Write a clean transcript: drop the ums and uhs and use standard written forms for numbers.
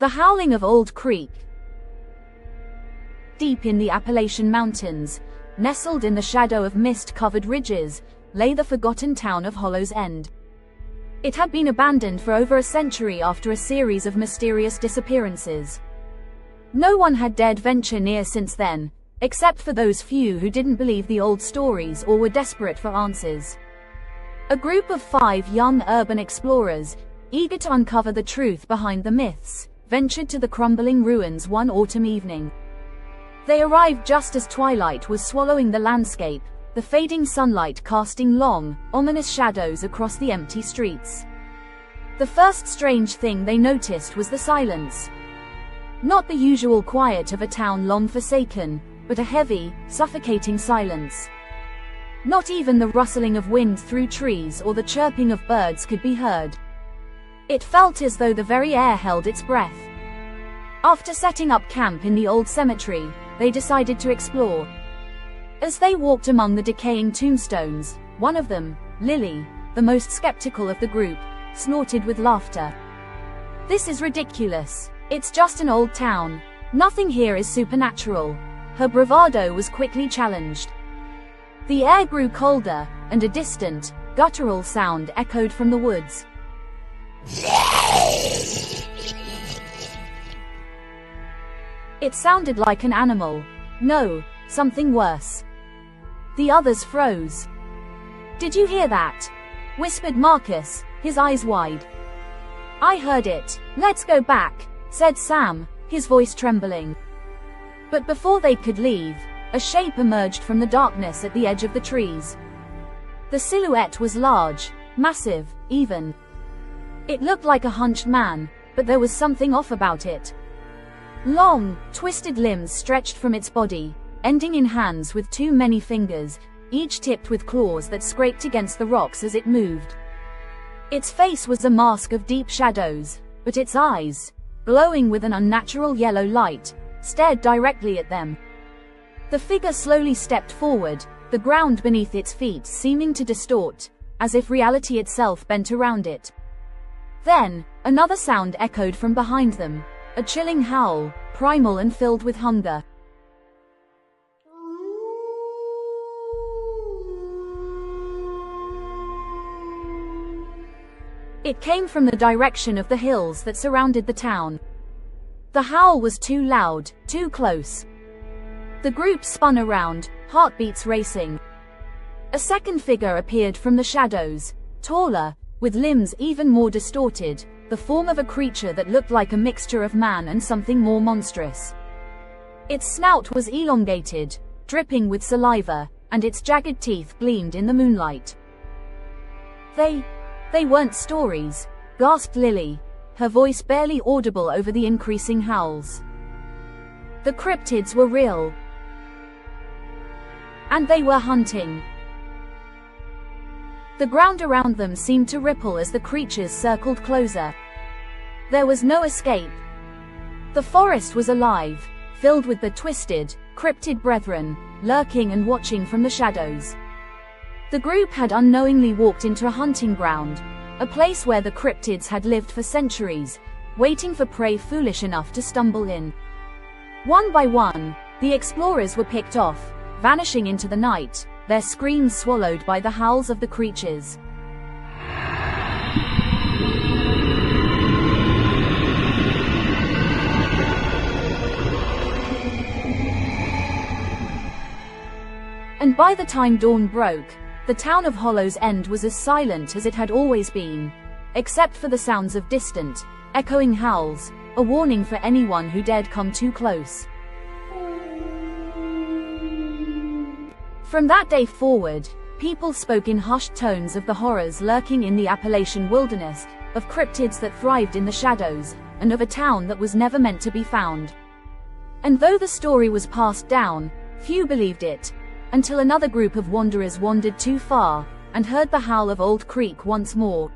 The Howling of Old Creek. Deep in the Appalachian Mountains, nestled in the shadow of mist-covered ridges, lay the forgotten town of Hollow's End. It had been abandoned for over a century after a series of mysterious disappearances. No one had dared venture near since then, except for those few who didn't believe the old stories or were desperate for answers. A group of 5 young urban explorers, eager to uncover the truth behind the myths, ventured to the crumbling ruins one autumn evening. They arrived just as twilight was swallowing the landscape, the fading sunlight casting long, ominous shadows across the empty streets. The first strange thing they noticed was the silence. Not the usual quiet of a town long forsaken, but a heavy, suffocating silence. Not even the rustling of wind through trees or the chirping of birds could be heard. It felt as though the very air held its breath. After setting up camp in the old cemetery, they decided to explore. As they walked among the decaying tombstones, one of them, Lily, the most skeptical of the group, snorted with laughter. "This is ridiculous. It's just an old town. Nothing here is supernatural." Her bravado was quickly challenged. The air grew colder, and a distant, guttural sound echoed from the woods. It sounded like an animal. No, something worse. The others froze. "Did you hear that?" whispered Marcus, his eyes wide. "I heard it. Let's go back," said Sam, his voice trembling. But before they could leave, a shape emerged from the darkness at the edge of the trees. The silhouette was large, massive, even. It looked like a hunched man, but there was something off about it. Long, twisted limbs stretched from its body, ending in hands with too many fingers, each tipped with claws that scraped against the rocks as it moved. Its face was a mask of deep shadows, but its eyes, glowing with an unnatural yellow light, stared directly at them. The figure slowly stepped forward, the ground beneath its feet seeming to distort, as if reality itself bent around it. Then, another sound echoed from behind them, a chilling howl, primal and filled with hunger. It came from the direction of the hills that surrounded the town. The howl was too loud, too close. The group spun around, heartbeats racing. A second figure appeared from the shadows, taller, with limbs even more distorted, the form of a creature that looked like a mixture of man and something more monstrous. Its snout was elongated, dripping with saliva, and its jagged teeth gleamed in the moonlight. They weren't stories, gasped Lily, her voice barely audible over the increasing howls. The cryptids were real. And they were hunting. The ground around them seemed to ripple as the creatures circled closer. There was no escape. The forest was alive, filled with the twisted, cryptid brethren, lurking and watching from the shadows. The group had unknowingly walked into a hunting ground, a place where the cryptids had lived for centuries, waiting for prey foolish enough to stumble in. One by one, the explorers were picked off, vanishing into the night, their screams swallowed by the howls of the creatures. And by the time dawn broke, the town of Hollow's End was as silent as it had always been, except for the sounds of distant, echoing howls, a warning for anyone who dared come too close. From that day forward, people spoke in hushed tones of the horrors lurking in the Appalachian wilderness, of cryptids that thrived in the shadows, and of a town that was never meant to be found. And though the story was passed down, few believed it, until another group of wanderers wandered too far, and heard the howl of Old Creek once more.